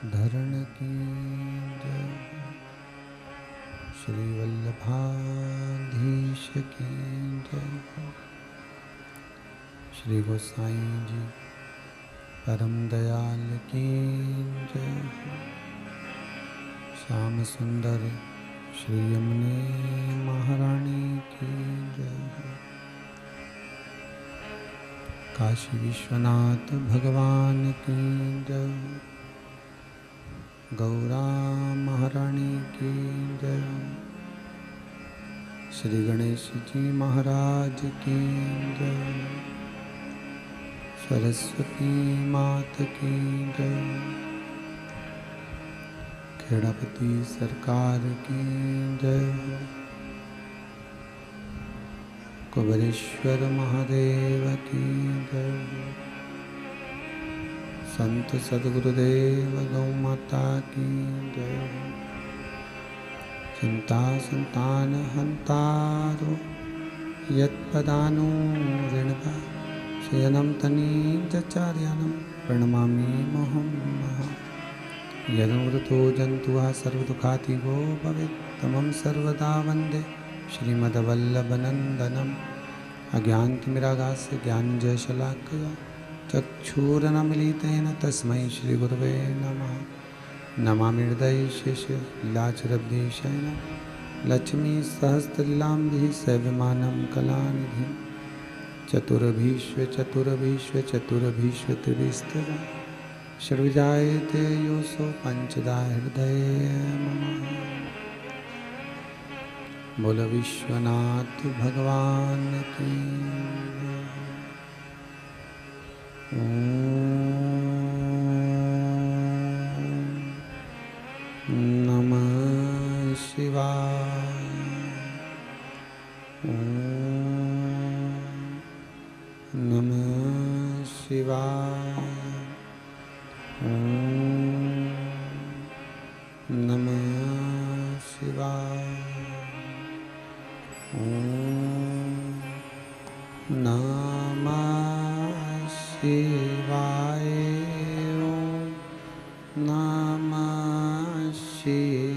धरण की जय, श्री वल्लभाधीश की जय, श्री गोसाई जी परम दयाल की जय, श्याम सुंदर श्री यमुने महारानी की जय, काशी विश्वनाथ भगवान की जय, गौरा महारानी की जय, श्री गणेश जी महाराज की जय, सरस्वती मात की जय, खेड़ापति सरकार की जय, कुबेरेश्वर महादेव की जय, संत सद्गुरुदेव गौ माता की जय, चिंता संतान हंतारो यत्पदानुऋणभा शयनं तनीचार्यानं प्रणमामि मुहुर्मुहुः। यदुमृतो जन्तुः सर्वदुःखातिगो भवेत् तमं सर्वदा वन्दे श्रीमद्वल्लभनन्दनम्। अज्ञानतिमिरागास्य ज्ञानञ्जनशलाकया चक्षुरुन्मीलितेन तस्मै श्रीगुरवे नमः। नमामि हृदये शेषशैलाचरब्धीशयनं लक्ष्मीसहस्रलीलाम्भिः सेव्यमानं कलानिधिं। चतुर्भीष्व षड्विजायते योऽसौ पञ्चदा हृदये मम। बोल विश्वनाथ भगवान की। नमः शिवाय। नमः शिवाय। नमः शिवाय। नमः शिवाय। नमः शिवाय।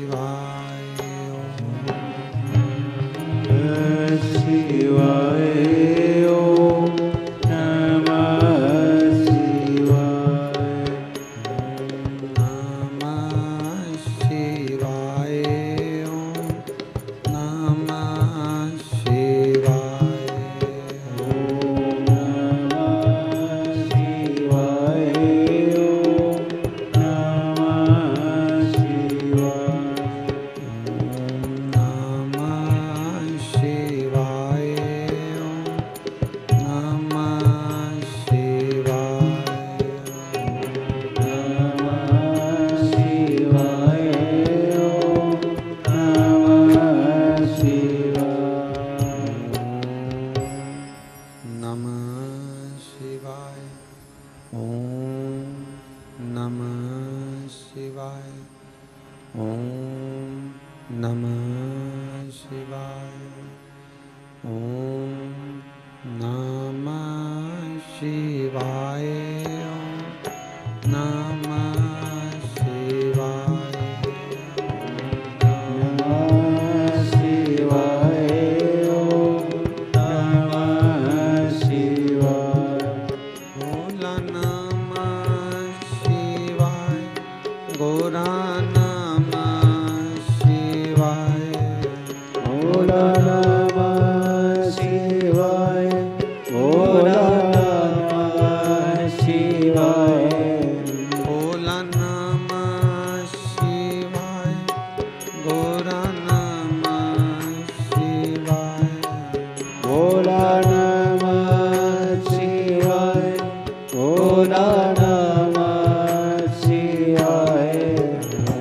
शिवाय।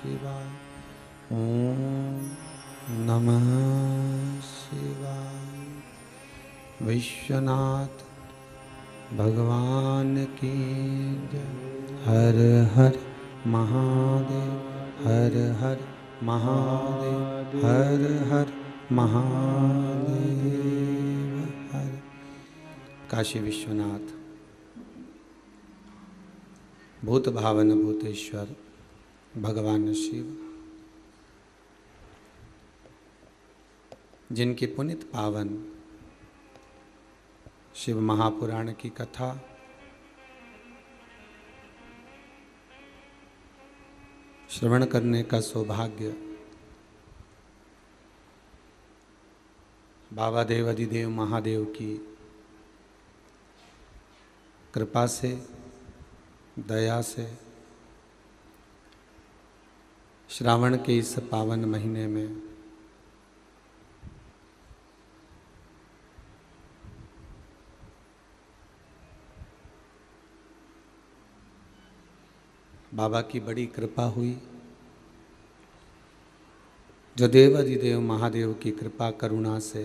शिवाय। ओम नमः शिवाय। विश्वनाथ भगवान की जय। हर हर महादेव, हर हर महादेव, हर हर महादेव, हर। काशी विश्वनाथ भूत भावन भूतेश्वर भगवान शिव, जिनकी पुनित पावन शिव महापुराण की कथा श्रवण करने का सौभाग्य बाबा देव अधिदेव महादेव की कृपा से, दया से श्रावण के इस पावन महीने में बाबा की बड़ी कृपा हुई। जो देवाधिदेव महादेव की कृपा करुणा से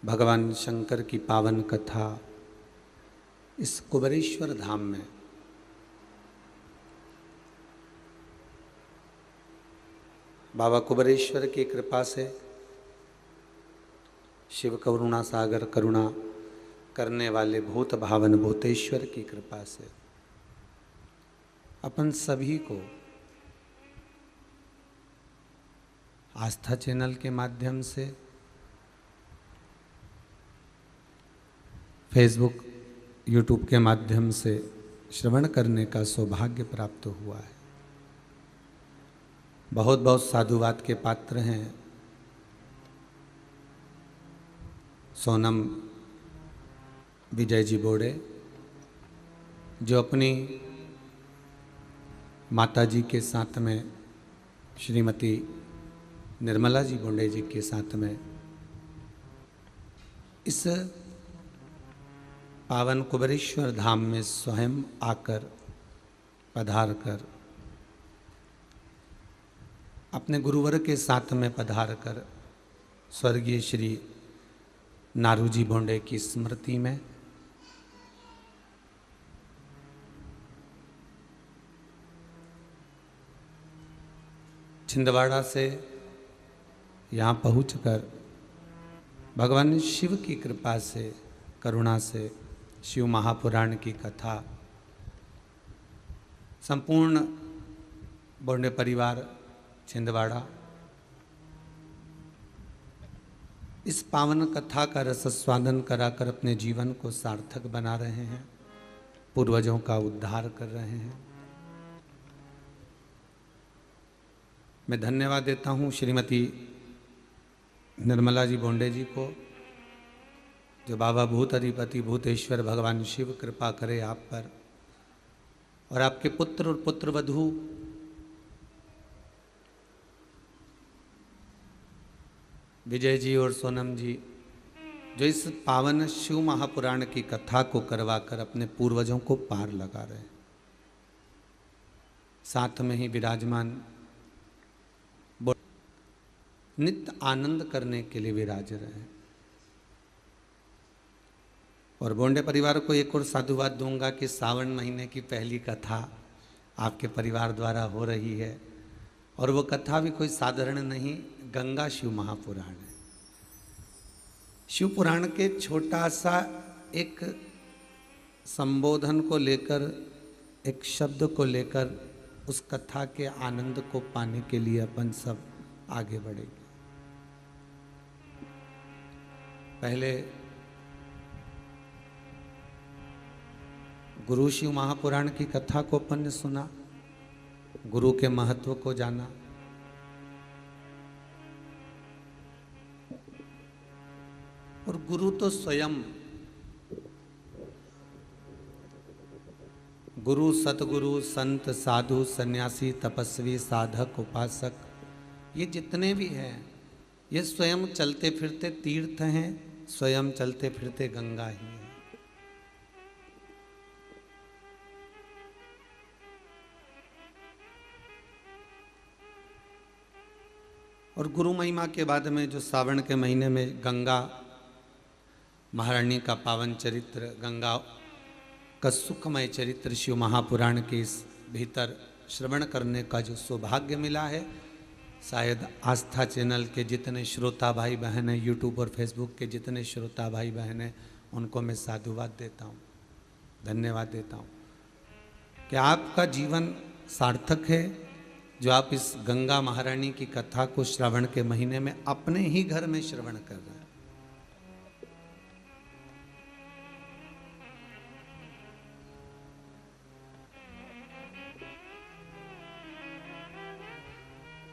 भगवान शंकर की पावन कथा इस कुबेरेश्वर धाम में बाबा कुबेरेश्वर की कृपा से, शिव करुणा सागर करुणा करने वाले भूत भावन भूतेश्वर की कृपा से अपन सभी को आस्था चैनल के माध्यम से, फेसबुक यूट्यूब के माध्यम से श्रवण करने का सौभाग्य प्राप्त हुआ है। बहुत बहुत साधुवाद के पात्र हैं सोनम विजय जी बोड़े, जो अपनी माता जी के साथ में श्रीमती निर्मला जी बोंडे जी के साथ में इस पावन कुबेरेश्वर धाम में स्वयं आकर पधार कर, अपने गुरुवर के साथ में पधार कर स्वर्गीय श्री नारूजी बोंडे की स्मृति में छिंदवाड़ा से यहाँ पहुंचकर भगवान शिव की कृपा से, करुणा से शिव महापुराण की कथा संपूर्ण बोंडे परिवार छिंदवाड़ा इस पावन कथा का रसस्वादन कराकर अपने जीवन को सार्थक बना रहे हैं, पूर्वजों का उद्धार कर रहे हैं। मैं धन्यवाद देता हूँ श्रीमती निर्मला जी बोंडे जी को, जो बाबा भूत अधिपति भूतेश्वर भगवान शिव कृपा करे आप पर और आपके पुत्र और पुत्रवधू विजय जी और सोनम जी, जो इस पावन शिव महापुराण की कथा को करवाकर अपने पूर्वजों को पार लगा रहे हैं। साथ में ही विराजमान नित्य आनंद करने के लिए विराज रहे हैं। और बोंडे परिवार को एक और साधुवाद दूंगा कि सावन महीने की पहली कथा आपके परिवार द्वारा हो रही है, और वो कथा भी कोई साधारण नहीं, गंगा शिव महापुराण है। शिव पुराण के छोटा सा एक संबोधन को लेकर, एक शब्द को लेकर उस कथा के आनंद को पाने के लिए अपन सब आगे बढ़ेंगे। पहले गुरु शिव महापुराण की कथा को अपन ने सुना, गुरु के महत्व को जाना। और गुरु तो स्वयं, गुरु सतगुरु संत साधु सन्यासी तपस्वी साधक उपासक, ये जितने भी हैं ये स्वयं चलते फिरते तीर्थ हैं, स्वयं चलते फिरते गंगा ही है। और गुरु महिमा के बाद में जो सावन के महीने में गंगा महारानी का पावन चरित्र, गंगा का सुखमय चरित्र शिव महापुराण के इस भीतर श्रवण करने का जो सौभाग्य मिला है, शायद आस्था चैनल के जितने श्रोता भाई बहन हैं, यूट्यूब और फेसबुक के जितने श्रोता भाई बहन हैं, उनको मैं साधुवाद देता हूँ, धन्यवाद देता हूँ कि आपका जीवन सार्थक है जो आप इस गंगा महारानी की कथा को श्रावण के महीने में अपने ही घर में श्रवण कर रहे हैं।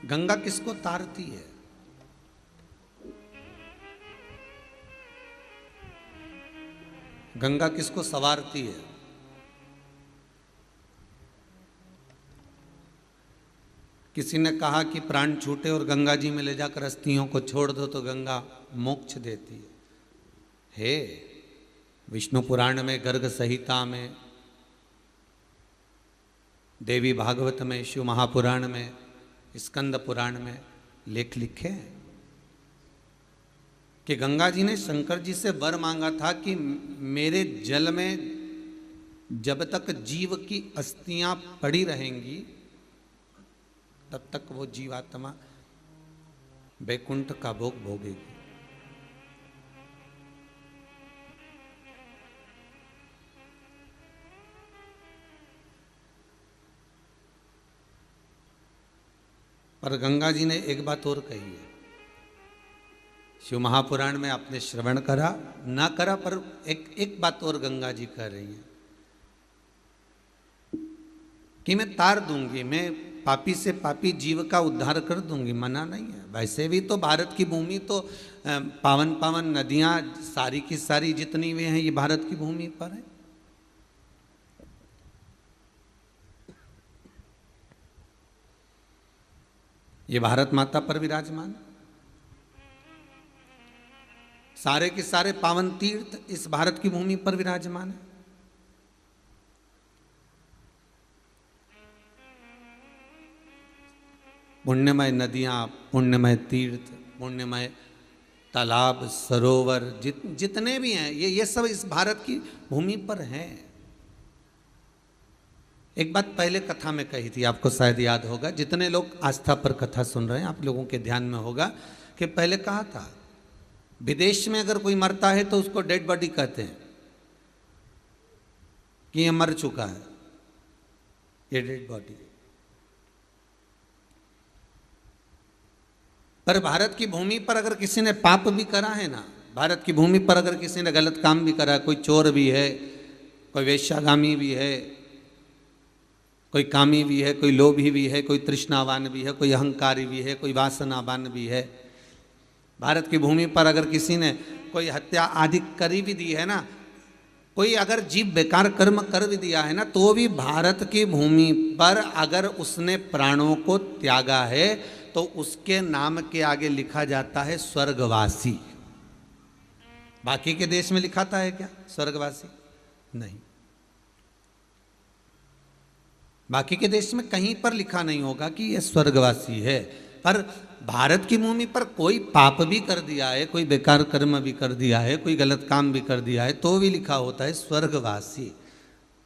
गंगा किसको तारती है? गंगा किसको सवारती है? किसी ने कहा कि प्राण छूटे और गंगा जी में ले जाकर अस्थियों को छोड़ दो तो गंगा मोक्ष देती है। विष्णु पुराण में, गर्ग संहिता में, देवी भागवत में, शिव महापुराण में, स्कंद पुराण में लेख लिखे हैं कि गंगा जी ने शंकर जी से वर मांगा था कि मेरे जल में जब तक जीव की अस्थियां पड़ी रहेंगी तब तक वो जीवात्मा वैकुंठ का भोग भोगेगी। पर गंगा जी ने एक बात और कही है, शिव महापुराण में आपने श्रवण करा ना करा, पर एक बात और गंगा जी कह रही हैं कि मैं तार दूंगी, मैं पापी से पापी जीव का उद्धार कर दूंगी, मना नहीं है। वैसे भी तो भारत की भूमि तो पावन पावन नदियां सारी की सारी जितनी भी हैं ये भारत की भूमि पर है। ये भारत माता पर विराजमान, सारे के सारे पावन तीर्थ इस भारत की भूमि पर विराजमान है। पुण्यमय नदियां, पुण्यमय तीर्थ, पुण्यमय तालाब, सरोवर जितने भी हैं ये सब इस भारत की भूमि पर हैं। एक बात पहले कथा में कही थी, आपको शायद याद होगा, जितने लोग आस्था पर कथा सुन रहे हैं आप लोगों के ध्यान में होगा कि पहले कहा था विदेश में अगर कोई मरता है तो उसको डेड बॉडी कहते हैं कि ये मर चुका है, ये डेड बॉडी। पर भारत की भूमि पर अगर किसी ने पाप भी करा है ना, भारत की भूमि पर अगर किसी ने गलत काम भी करा है, कोई चोर भी है, कोई वेश्यागामी भी है, कोई कामी भी है, कोई लोभी भी है, कोई तृष्णावान भी है, कोई अहंकारी भी है, कोई वासनावान भी है, भारत की भूमि पर अगर किसी ने कोई हत्या आदि करी भी दी है ना, कोई अगर जीव बेकार कर्म कर भी दिया है ना, तो भी भारत की भूमि पर अगर उसने प्राणों को त्यागा है तो उसके नाम के आगे लिखा जाता है स्वर्गवासी। बाकी के देश में लिखाता है क्या स्वर्गवासी? नहीं, बाकी के देश में कहीं पर लिखा नहीं होगा कि यह स्वर्गवासी है। पर भारत की भूमि पर कोई पाप भी कर दिया है, कोई बेकार कर्म भी कर दिया है, कोई गलत काम भी कर दिया है, तो भी लिखा होता है स्वर्गवासी।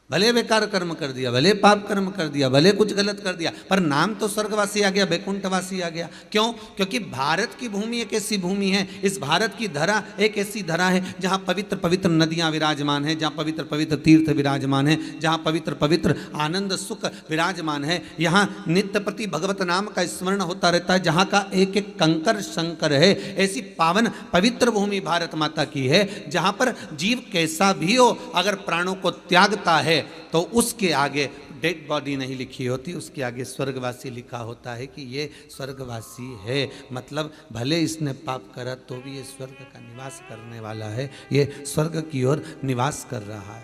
भले बेकार कर्म कर दिया, भले पाप कर्म कर दिया, भले कुछ गलत कर दिया, पर नाम तो स्वर्गवासी आ गया, वैकुंठवासी आ गया। क्यों? क्योंकि भारत की भूमि एक ऐसी भूमि है, इस भारत की धरा एक ऐसी धरा है जहाँ पवित्र पवित्र नदियाँ विराजमान है, जहाँ पवित्र पवित्र तीर्थ विराजमान है, जहाँ पवित्र पवित्र आनंद सुख विराजमान है, यहाँ नित्य प्रति भगवत नाम का स्मरण होता रहता है, जहाँ का एक एक कंकर शंकर है। ऐसी पावन पवित्र भूमि भारत माता की है, जहाँ पर जीव कैसा भी हो अगर प्राणों को त्यागता है तो उसके आगे डेड बॉडी नहीं लिखी होती, उसके आगे स्वर्गवासी लिखा होता है कि ये स्वर्गवासी है। मतलब भले इसने पाप करा तो भी ये स्वर्ग का निवास करने वाला है, ये स्वर्ग की ओर निवास कर रहा है,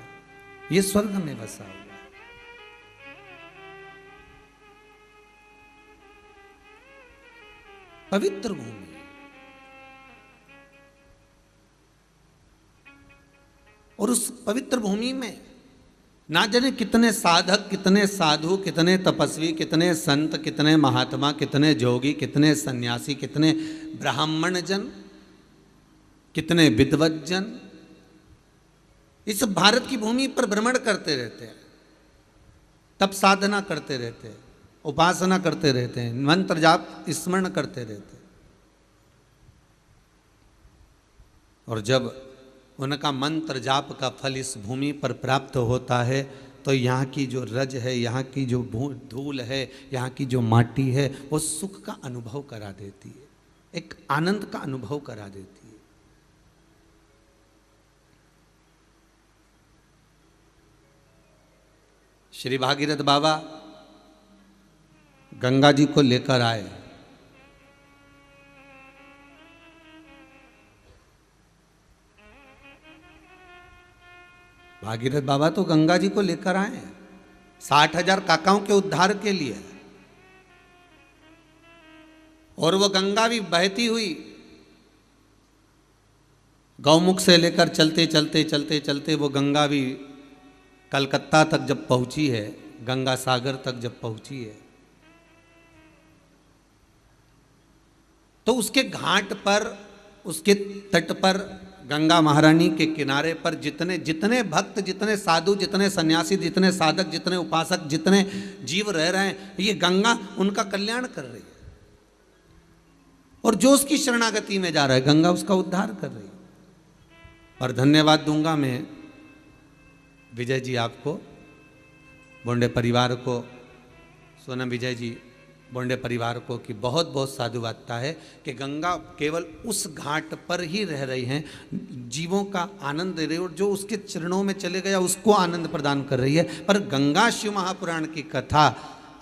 ये स्वर्ग में बसा हुआ है। पवित्र भूमि, और उस पवित्र भूमि में ना जाने कितने साधक, कितने साधु, कितने तपस्वी, कितने संत, कितने महात्मा, कितने जोगी, कितने सन्यासी, कितने ब्राह्मण जन, कितने विद्वत जन इस भारत की भूमि पर भ्रमण करते रहते हैं, तप साधना करते रहते हैं, उपासना करते रहते हैं, मंत्र जाप स्मरण करते रहते हैं। और जब उनका मंत्र जाप का फल इस भूमि पर प्राप्त होता है तो यहाँ की जो रज है, यहाँ की जो धूल है, यहाँ की जो माटी है, वो सुख का अनुभव करा देती है, एक आनंद का अनुभव करा देती है। श्री भागीरथ बाबा गंगा जी को लेकर आए। भागीरथ बाबा तो गंगा जी को लेकर आए 60,000 काकाओं के उद्धार के लिए, और वो गंगा भी बहती हुई गौमुख से लेकर चलते चलते चलते चलते वो गंगा भी कलकत्ता तक जब पहुंची है, गंगा सागर तक जब पहुंची है, तो उसके घाट पर, उसके तट पर, गंगा महारानी के किनारे पर जितने जितने भक्त, जितने साधु, जितने सन्यासी, जितने साधक, जितने उपासक, जितने जीव रह रहे हैं, ये गंगा उनका कल्याण कर रही है। और जो उसकी शरणागति में जा रहा है, गंगा उसका उद्धार कर रही है। और धन्यवाद दूंगा मैं विजय जी आपको, बोंडे परिवार को, सोनम विजय जी बोंडे परिवार को, कि बहुत बहुत साधुवादता है कि गंगा केवल उस घाट पर ही रह रही हैं, जीवों का आनंद दे रही है, और जो उसके चरणों में चले गया उसको आनंद प्रदान कर रही है। पर गंगा शिव महापुराण की कथा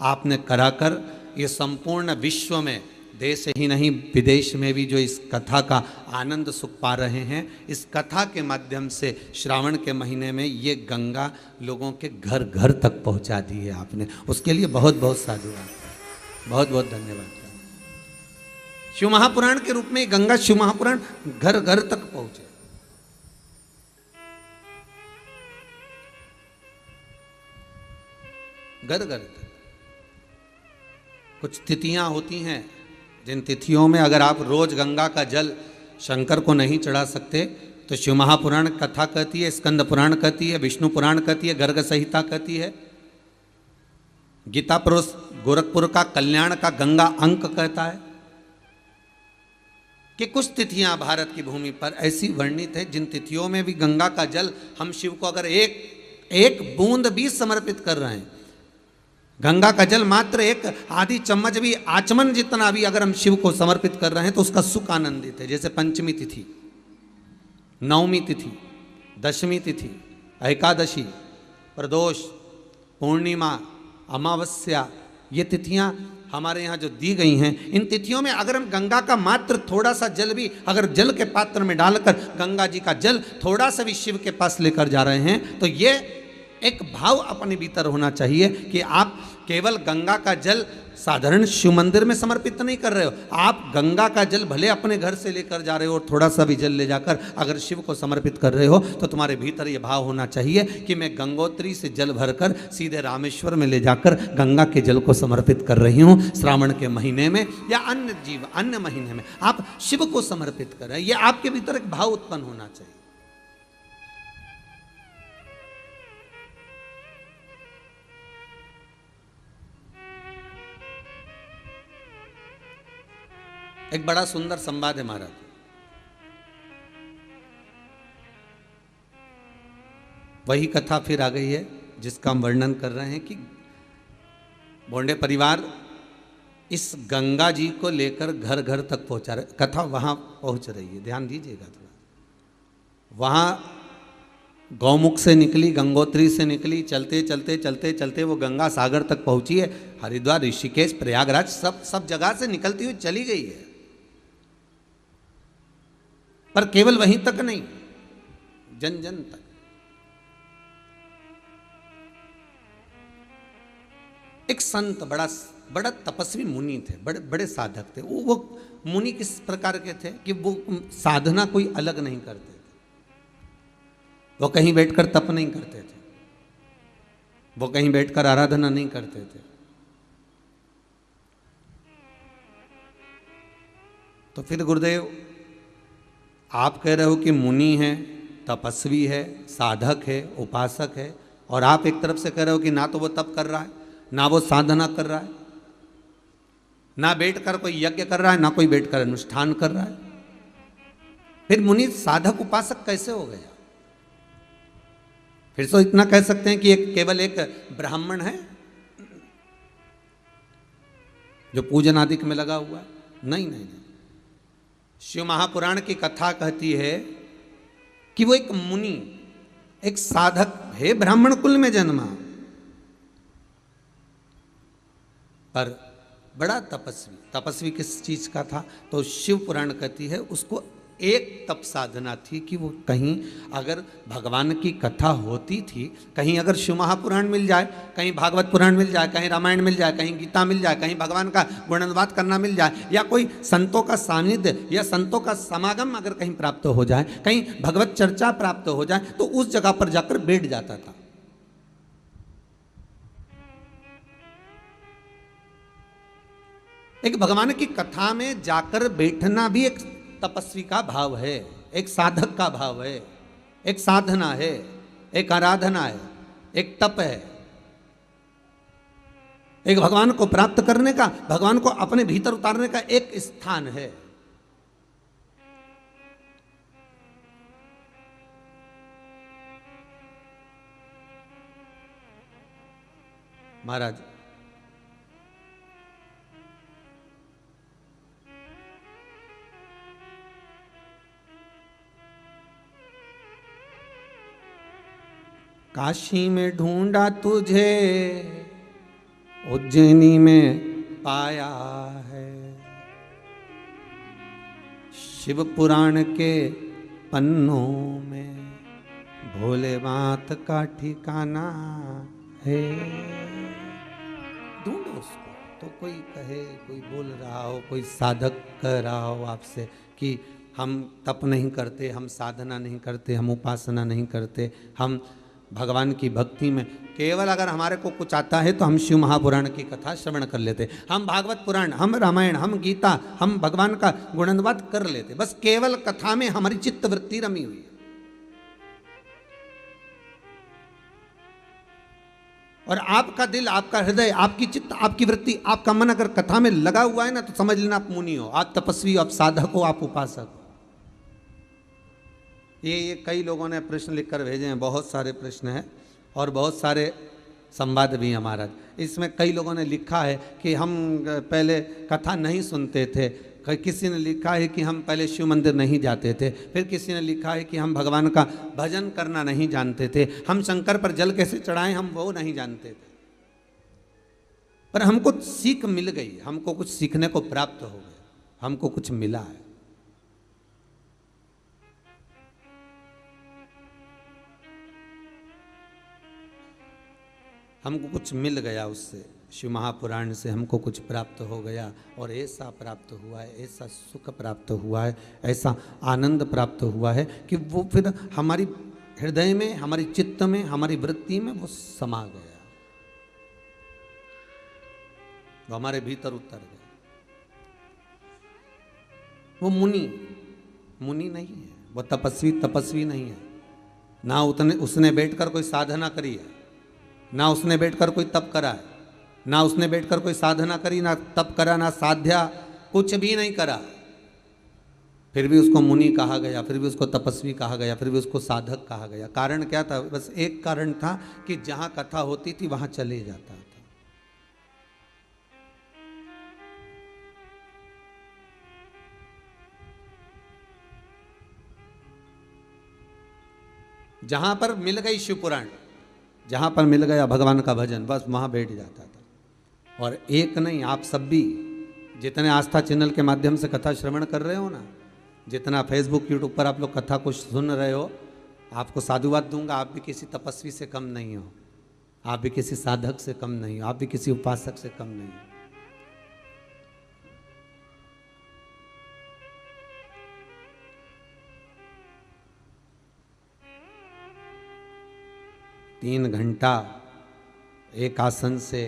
आपने कराकर ये संपूर्ण विश्व में, देश ही नहीं विदेश में भी जो इस कथा का आनंद सुख पा रहे हैं, इस कथा के माध्यम से श्रावण के महीने में ये गंगा लोगों के घर घर तक पहुंचा दी है आपने, उसके लिए बहुत बहुत साधुवाद, बहुत बहुत धन्यवाद। शिव महापुराण के रूप में गंगा शिव महापुराण घर घर तक पहुंचे। घर घर तक कुछ तिथियां होती हैं, जिन तिथियों में अगर आप रोज गंगा का जल शंकर को नहीं चढ़ा सकते तो शिव महापुराण कथा कहती है, स्कंद पुराण कहती है, विष्णु पुराण कहती है, गर्ग संहिता कहती है, गीता पुरुष गोरखपुर का कल्याण का गंगा अंक कहता है कि कुछ तिथियां भारत की भूमि पर ऐसी वर्णित है जिन तिथियों में भी गंगा का जल हम शिव को अगर एक बूंद भी समर्पित कर रहे हैं, गंगा का जल मात्र एक आधी चम्मच भी, आचमन जितना भी अगर हम शिव को समर्पित कर रहे हैं तो उसका सुख आनंदित है। जैसे पंचमी तिथि, नवमी तिथि, दशमी तिथि, एकादशी, प्रदोष, पूर्णिमा, अमावस्या, ये तिथियां हमारे यहाँ जो दी गई हैं, इन तिथियों में अगर हम गंगा का मात्र थोड़ा सा जल भी अगर जल के पात्र में डालकर गंगा जी का जल थोड़ा सा भी शिव के पास लेकर जा रहे हैं तो ये एक भाव अपने भीतर होना चाहिए कि आप केवल गंगा का जल साधारण शिव मंदिर में समर्पित नहीं कर रहे हो, आप गंगा का जल भले अपने घर से लेकर जा रहे हो और थोड़ा सा भी जल ले जाकर अगर शिव को समर्पित कर रहे हो तो तुम्हारे भीतर ये भाव होना चाहिए कि मैं गंगोत्री से जल भरकर सीधे रामेश्वर में ले जाकर गंगा के जल को समर्पित कर रही हूँ। श्रावण के महीने में या अन्य महीने में आप शिव को समर्पित कर रहे हैं, ये आपके भीतर एक भाव उत्पन्न होना चाहिए। एक बड़ा सुंदर संवाद है महाराज। वही कथा फिर आ गई है जिसका हम वर्णन कर रहे हैं कि बोंडे परिवार इस गंगा जी को लेकर घर घर तक पहुंचा रहे, कथा वहां पहुंच रही है, ध्यान दीजिएगा थोड़ा। वहां गौमुख से निकली, गंगोत्री से निकली, चलते चलते चलते चलते वो गंगा सागर तक पहुंची है। हरिद्वार, ऋषिकेश, प्रयागराज सब जगह से निकलती हुई चली गई है, पर केवल वहीं तक नहीं, जन जन तक। एक संत, बड़ा तपस्वी मुनि थे, बड़े बड़े साधक थे। वो मुनि किस प्रकार के थे कि वो साधना कोई अलग नहीं करते थे, वो कहीं बैठकर तप नहीं करते थे, वो कहीं बैठकर आराधना नहीं करते थे। तो फिर गुरुदेव आप कह रहे हो कि मुनि है, तपस्वी है, साधक है, उपासक है, और आप एक तरफ से कह रहे हो कि ना तो वो तप कर रहा है, ना वो साधना कर रहा है, ना बैठकर कोई यज्ञ कर रहा है, ना कोई बैठकर अनुष्ठान कर रहा है, फिर मुनि साधक उपासक कैसे हो गया? फिर तो इतना कह सकते हैं कि एक केवल एक ब्राह्मण है जो पूजन आदि में लगा हुआ है। नहीं नहीं नहीं, शिव महापुराण की कथा कहती है कि वो एक मुनि, एक साधक है, ब्राह्मण कुल में जन्मा, पर बड़ा तपस्वी। तपस्वी किस चीज का था? तो शिव पुराण कहती है उसको एक तप साधना थी कि वो कहीं अगर भगवान की कथा होती थी, कहीं अगर शिव महापुराण मिल जाए, कहीं भागवत पुराण मिल जाए, कहीं रामायण मिल जाए, कहीं गीता मिल जाए, कहीं भगवान का गुणानुवाद करना मिल जाए, या कोई संतों का सानिध्य या संतों का समागम अगर कहीं प्राप्त हो जाए, कहीं भगवत चर्चा प्राप्त हो जाए, तो उस जगह पर जाकर बैठ जाता था। एक भगवान की कथा में जाकर बैठना भी एक तपस्वी का भाव है, एक साधक का भाव है, एक साधना है, एक आराधना है, एक तप है, एक भगवान को प्राप्त करने का, भगवान को अपने भीतर उतारने का एक स्थान है। महाराज काशी में ढूंढा तुझे, उज्जैनी में पाया है, शिव पुराण के पन्नों में भोले बात का ठिकाना है। ढूंढो उसको। तो कोई कहे, कोई बोल रहा हो, कोई साधक कह रहा हो आपसे कि हम तप नहीं करते, हम साधना नहीं करते, हम उपासना नहीं करते, हम भगवान की भक्ति में केवल अगर हमारे को कुछ आता है तो हम शिव महापुराण की कथा श्रवण कर लेते, हम भागवत पुराण, हम रामायण, हम गीता, हम भगवान का गुणानुवाद कर लेते, बस केवल कथा में हमारी चित्त वृत्ति रमी हुई है। और आपका दिल, आपका हृदय, आपकी चित्त, आपकी वृत्ति, आपका मन अगर कथा में लगा हुआ है ना, तो समझ लेना आप मुनि हो, आप तपस्वी हो, आप साधक हो, आप उपासक हो। ये कई लोगों ने प्रश्न लिखकर भेजे हैं, बहुत सारे प्रश्न हैं और बहुत सारे संवाद भी हैं महाराज। इसमें कई लोगों ने लिखा है कि हम पहले कथा नहीं सुनते थे, किसी ने लिखा है कि हम पहले शिव मंदिर नहीं जाते थे, फिर किसी ने लिखा है कि हम भगवान का भजन करना नहीं जानते थे, हम शंकर पर जल कैसे चढ़ाएं हम वो नहीं जानते थे। पर हमको सीख मिल गई, हमको कुछ सीखने को प्राप्त हो गया, हमको कुछ मिला है। हमको कुछ मिल गया उससे, शिव महापुराण से हमको कुछ प्राप्त हो गया, और ऐसा प्राप्त हुआ है, ऐसा सुख प्राप्त हुआ है, ऐसा आनंद प्राप्त हुआ है कि वो फिर हमारी हृदय में, हमारी चित्त में, हमारी वृत्ति में वो समा गया, वो हमारे भीतर उतर गया। वो मुनि नहीं है, वो तपस्वी नहीं है। ना उसने बैठकर कोई साधना करी है, ना उसने बैठकर कोई तप करा है, ना उसने बैठकर कोई साधना करी, ना तप करा, ना साध्या, कुछ भी नहीं करा, फिर भी उसको मुनि कहा गया, फिर भी उसको तपस्वी कहा गया, फिर भी उसको साधक कहा गया। कारण क्या था? बस एक कारण था कि जहां कथा होती थी वहां चले जाता था। जहां पर मिल गई शिव पुराण, जहां पर मिल गया भगवान का भजन, बस वहां बैठ जाता था। और एक नहीं, आप सब भी जितने आस्था चैनल के माध्यम से कथा श्रवण कर रहे हो ना, जितना फेसबुक यूट्यूब पर आप लोग कथा को सुन रहे हो, आपको साधुवाद दूंगा, आप भी किसी तपस्वी से कम नहीं हो, आप भी किसी साधक से कम नहीं हो, आप भी किसी उपासक से कम नहीं हो। तीन घंटा एक आसन से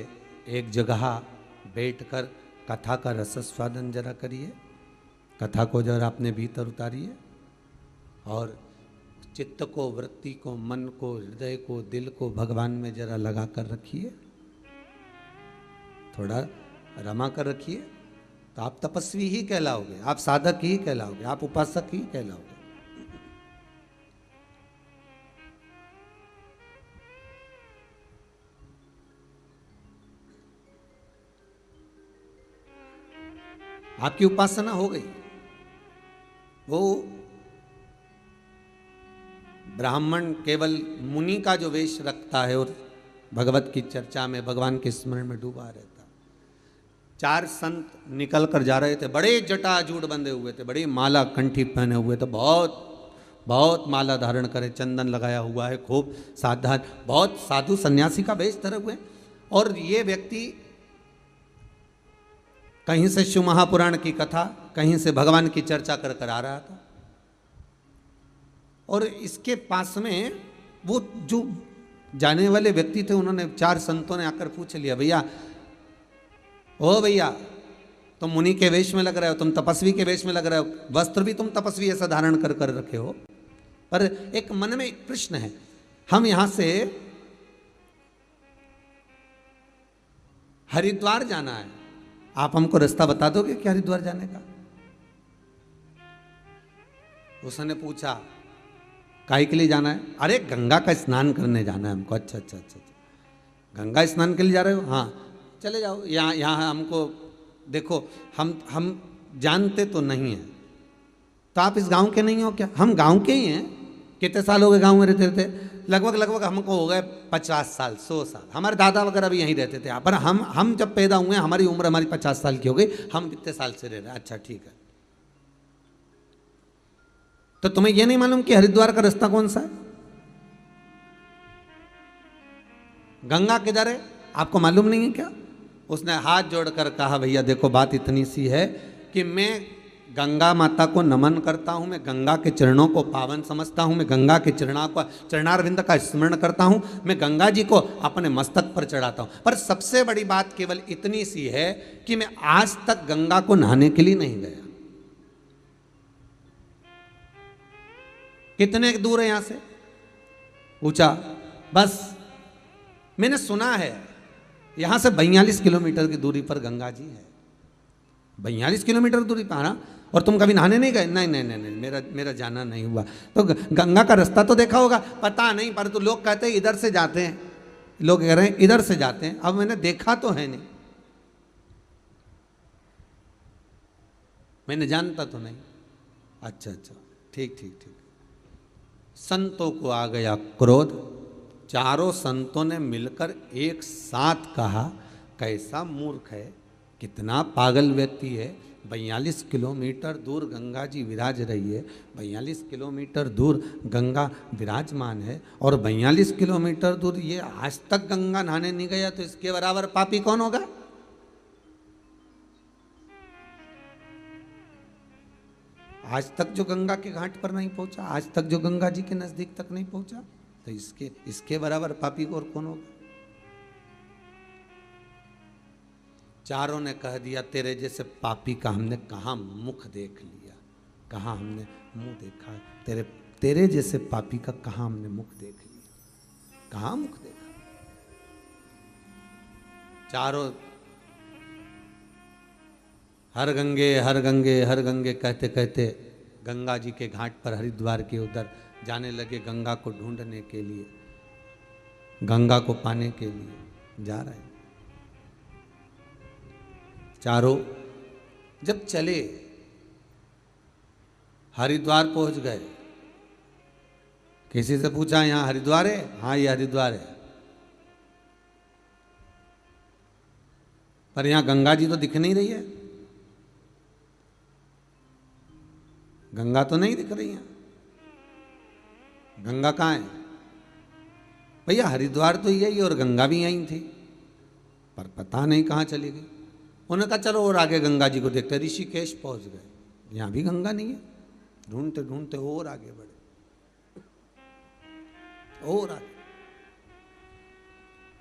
एक जगह बैठकर कथा का रसस्वादन जरा करिए, कथा को जरा अपने भीतर उतारिए और चित्त को, वृत्ति को, मन को, हृदय को, दिल को भगवान में जरा लगा कर रखिए, थोड़ा रमा कर रखिए, तो आप तपस्वी ही कहलाओगे, आप साधक ही कहलाओगे, आप उपासक ही कहलाओगे। आपकी उपासना हो गई। वो ब्राह्मण केवल मुनि का जो वेश रखता है और भगवत की चर्चा में, भगवान के स्मरण में डूबा रहता। 4 संत निकल कर जा रहे थे, बड़े जटाजूट बंधे हुए थे, बड़ी माला कंठी पहने हुए थे, बहुत माला धारण करे, चंदन लगाया हुआ है, खूब सावधान, बहुत साधु सन्यासी का वेश धरे हुए। और ये व्यक्ति कहीं से शिव महापुराण की कथा, कहीं से भगवान की चर्चा कर कर आ रहा था। और इसके पास में वो जो जाने वाले व्यक्ति थे, उन्होंने 4 संतों ने आकर पूछ लिया, भैया ओ भैया, तुम मुनि के वेश में लग रहे हो, तुम तपस्वी के वेश में लग रहे हो, वस्त्र भी तुम तपस्वी ऐसा धारण कर कर रखे हो, पर एक मन में एक प्रश्न है, हम यहां से हरिद्वार जाना है, आप हमको रास्ता बता दोगे क्या हरिद्वार जाने का? उसने पूछा काहे के लिए जाना है? अरे गंगा का स्नान करने जाना है हमको। अच्छा अच्छा अच्छा, गंगा स्नान के लिए जा रहे हो? हाँ चले जाओ, यहाँ हमको देखो, हम जानते तो नहीं हैं, तो आप इस गांव के नहीं हो क्या? हम गांव के ही हैं। कितने साल हो गए गांव में रहते रहते? लगभग हमको हो गए 50 साल 100 साल। हमारे दादा वगैरह भी यहीं रहते थे, पर हम जब पैदा हुए हमारी उम्र हमारी 50 साल की हो गई, हम कितने साल से रह रहे हैं। अच्छा ठीक है, तो तुम्हें यह नहीं मालूम कि हरिद्वार का रास्ता कौन सा है? गंगा किधर है आपको मालूम नहीं है क्या? उसने हाथ जोड़कर कहा, भैया देखो बात इतनी सी है कि मैं गंगा माता को नमन करता हूं, मैं गंगा के चरणों को पावन समझता हूं, मैं गंगा के चरणारविंद का स्मरण करता हूं, मैं गंगा जी को अपने मस्तक पर चढ़ाता हूं, पर सबसे बड़ी बात केवल इतनी सी है कि मैं आज तक गंगा को नहाने के लिए नहीं गया। कितने दूर है यहां से? पूछा, बस मैंने सुना है यहां से 42 किलोमीटर की दूरी पर गंगा जी है। 42 किलोमीटर दूरी पर ना, और तुम कभी नहाने नहीं गए? नहीं नहीं नहीं नहीं, मेरा जाना नहीं हुआ। तो गंगा का रास्ता तो देखा होगा? पता नहीं, पर तो लोग कहते हैं इधर से जाते हैं, लोग कह रहे हैं इधर से जाते हैं। अब मैंने देखा तो है नहीं, मैंने जानता तो नहीं। अच्छा अच्छा, ठीक ठीक ठीक। संतों को आ गया क्रोध, चारों संतों ने मिलकर एक साथ कहा, कैसा मूर्ख है, कितना पागल व्यक्ति है, 42 किलोमीटर दूर गंगा जी विराज रही है, 42 किलोमीटर दूर गंगा विराजमान है, और 42 किलोमीटर दूर ये आज तक गंगा नहाने नहीं गया, तो इसके बराबर पापी कौन होगा? आज तक जो गंगा के घाट पर नहीं पहुंचा, आज तक जो गंगा जी के नजदीक तक नहीं पहुंचा, तो इसके बराबर पापी को और कौन होगा? चारों ने कह दिया, तेरे जैसे पापी का हमने कहाँ मुख देख लिया, कहाँ हमने मुंह देखा, तेरे जैसे पापी का कहाँ हमने मुख देख लिया, कहाँ मुख देखा। चारों हर गंगे हर गंगे हर गंगे कहते कहते गंगा जी के घाट पर हरिद्वार के उधर जाने लगे, गंगा को ढूंढने के लिए, गंगा को पाने के लिए जा रहे हैं। चारों जब चले, हरिद्वार पहुंच गए, किसी से पूछा यहां हरिद्वार है? हाँ ये हरिद्वार है, पर यहां गंगा जी तो दिख नहीं रही है, गंगा तो नहीं दिख रही है, गंगा कहाँ है? भैया हरिद्वार तो यही और गंगा भी यहीं थी, पर पता नहीं कहाँ चली गई। उन्होंने कहा चलो और आगे गंगा जी को देखते, ऋषिकेश पहुंच गए, यहाँ भी गंगा नहीं है, ढूंढते ढूंढते और आगे बढ़े, और आगे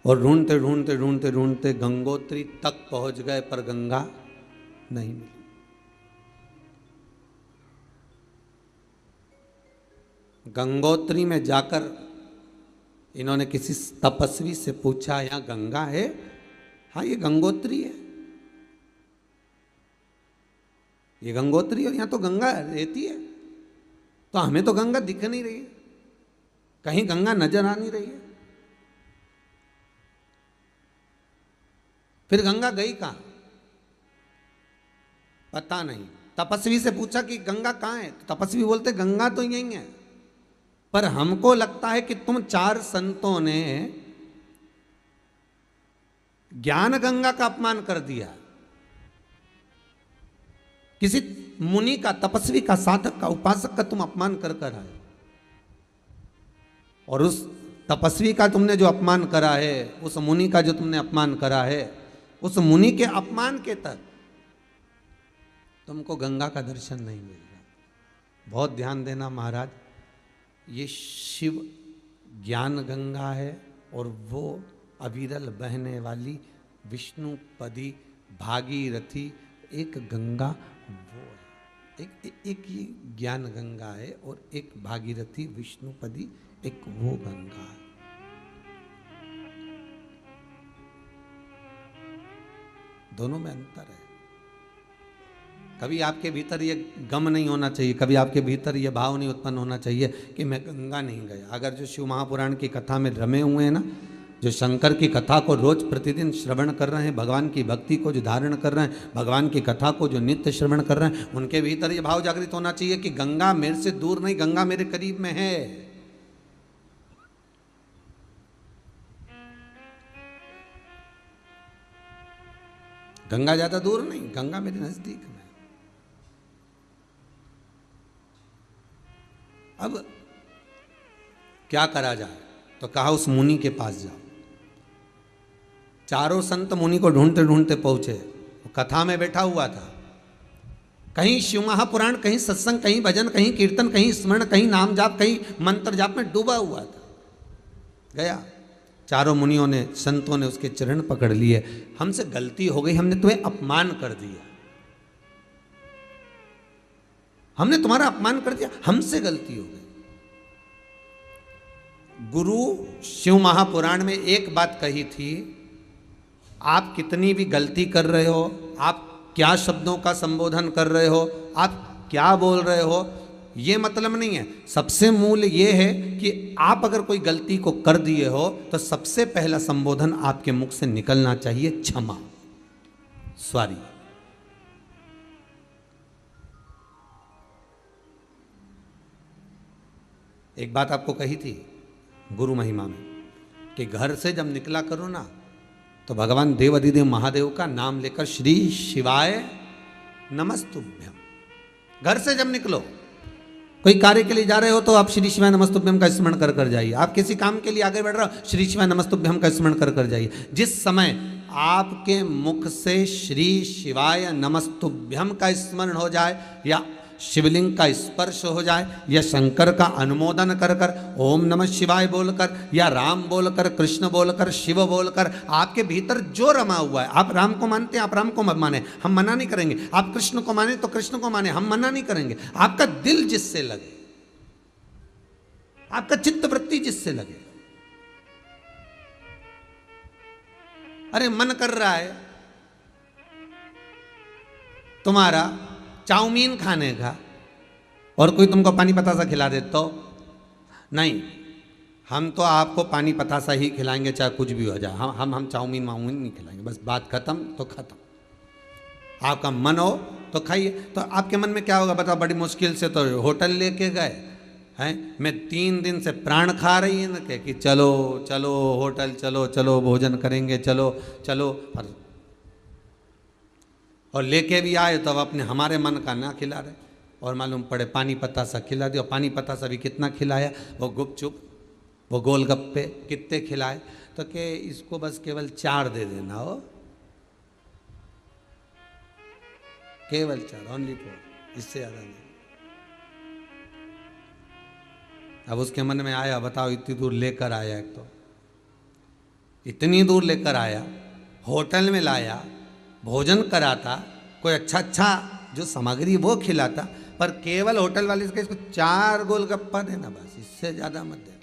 और ढूंढते ढूंढते ढूंढते ढूंढते गंगोत्री तक पहुंच गए, पर गंगा नहीं मिली। गंगोत्री में जाकर इन्होंने किसी तपस्वी से पूछा, यहां गंगा है? हाँ, ये गंगोत्री है, ये गंगोत्री, और यहां तो गंगा रहती है, तो हमें तो गंगा दिख नहीं रही है, कहीं गंगा नजर आ नहीं रही है। फिर गंगा गई कहां? पता नहीं। तपस्वी से पूछा कि गंगा कहां है, तो तपस्वी बोलते गंगा तो यही है, पर हमको लगता है कि तुम 4 संतों ने ज्ञान गंगा का अपमान कर दिया। किसी मुनि का, तपस्वी का, साधक का, उपासक का तुम अपमान कर कर आए, और उस तपस्वी का तुमने जो अपमान करा है, उस मुनि का जो तुमने अपमान करा है, उस मुनि के अपमान के तक तुमको गंगा का दर्शन नहीं मिल रहा। बहुत ध्यान देना महाराज, ये शिव ज्ञान गंगा है, और वो अविरल बहने वाली विष्णुपदी भागीरथी एक गंगा वो है। एक ये ज्ञान गंगा है, और एक भागीरथी विष्णुपदी एक वो गंगा है। दोनों में अंतर है। कभी आपके भीतर ये गम नहीं होना चाहिए, कभी आपके भीतर ये भाव नहीं उत्पन्न होना चाहिए कि मैं गंगा नहीं गया। अगर जो शिव महापुराण की कथा में रमे हुए हैं ना, जो शंकर की कथा को रोज प्रतिदिन श्रवण कर रहे हैं, भगवान की भक्ति को जो धारण कर रहे हैं, भगवान की कथा को जो नित्य श्रवण कर रहे हैं, उनके भीतर ये भाव जागृत होना चाहिए कि गंगा मेरे से दूर नहीं, गंगा मेरे करीब में है। गंगा ज्यादा दूर नहीं, गंगा मेरे नजदीक में। अब क्या करा जाए, तो कहा उस मुनि के पास जाओ। चारों संत मुनि को ढूंढते ढूंढते पहुंचे। वो कथा में बैठा हुआ था, कहीं शिव महापुराण, कहीं सत्संग, कहीं भजन, कहीं कीर्तन, कहीं स्मरण, कहीं नाम जाप, कहीं मंत्र जाप में डूबा हुआ था। गया, चारों मुनियों ने, संतों ने उसके चरण पकड़ लिए। हमसे गलती हो गई, हमने तुम्हें अपमान कर दिया, हमने तुम्हारा अपमान कर दिया, हमसे गलती हो गई। गुरु शिव महापुराण में एक बात कही थी, आप कितनी भी गलती कर रहे हो, आप क्या शब्दों का संबोधन कर रहे हो, आप क्या बोल रहे हो, ये मतलब नहीं है। सबसे मूल ये है कि आप अगर कोई गलती को कर दिए हो, तो सबसे पहला संबोधन आपके मुख से निकलना चाहिए क्षमा, सॉरी। एक बात आपको कही थी गुरु महिमा में कि घर से जब निकला करो ना, तो भगवान देव अधिदेव महादेव का नाम लेकर श्री शिवाय नमस्तुभ्यम। घर से जब निकलो, कोई कार्य के लिए जा रहे हो तो आप श्री शिवाय नमस्तुभ्यम का स्मरण कर कर जाइए। आप किसी काम के लिए आगे बढ़ रहे हो, श्री शिवाय नमस्तुभ्यम का स्मरण कर कर जाइए। जिस समय आपके मुख से श्री शिवाय नमस्तुभ्यम का स्मरण हो जाए, या शिवलिंग का स्पर्श हो जाए, या शंकर का अनुमोदन कर कर ओम नमः शिवाय बोलकर, या राम बोलकर, कृष्ण बोलकर, शिव बोलकर, आपके भीतर जो रमा हुआ है, आप राम को मानते हैं, आप राम को माने, हम मना नहीं करेंगे। आप कृष्ण को माने तो कृष्ण को माने, हम मना नहीं करेंगे। आपका दिल जिससे लगे, आपका चित्त वृत्ति जिससे लगे। अरे मन कर रहा है तुम्हारा चाउमीन खाने का, और कोई तुमको पानी पतासा खिला दे तो नहीं, हम तो आपको पानी पतासा ही खिलाएंगे, चाहे कुछ भी हो जाए। हम चाउमीन माउमीन नहीं खिलाएंगे, बस बात खत्म तो खत्म। आपका मन हो तो खाइए। तो आपके मन में क्या होगा बताओ? बड़ी मुश्किल से तो होटल लेके गए हैं, मैं 3 दिन से प्राण खा रही है ना कि चलो चलो होटल, चलो चलो भोजन करेंगे, चलो चलो, और लेके भी आए तो अब अपने हमारे मन का ना खिला रहे, और मालूम पड़े पानी पतासा खिला दिया। पानी पतासा भी कितना खिलाया, वो गुपचुप, वो गोलगप्पे कितने खिलाए, तो के इसको बस केवल 4 दे देना हो, केवल 4, ओनली 4, इससे ज़्यादा नहीं। अब उसके मन में आया, बताओ इतनी दूर लेकर आया एक तो, इतनी दूर लेकर आया, होटल में लाया, भोजन कराता, कोई अच्छा अच्छा जो सामग्री वो खिलाता, पर केवल होटल वाले से इसको 4 गोलगप्पा देना बस, इससे ज़्यादा मत देना।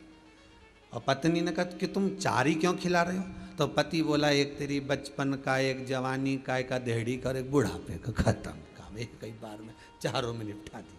और पत्नी ने कहा कि तुम 4 ही क्यों खिला रहे हो? तो पति बोला एक तेरी बचपन का, एक जवानी का, एक अधेड़ी का और एक बुढ़ापे का, खत्म काम, एक कई बार में चारों में निपटा दिया।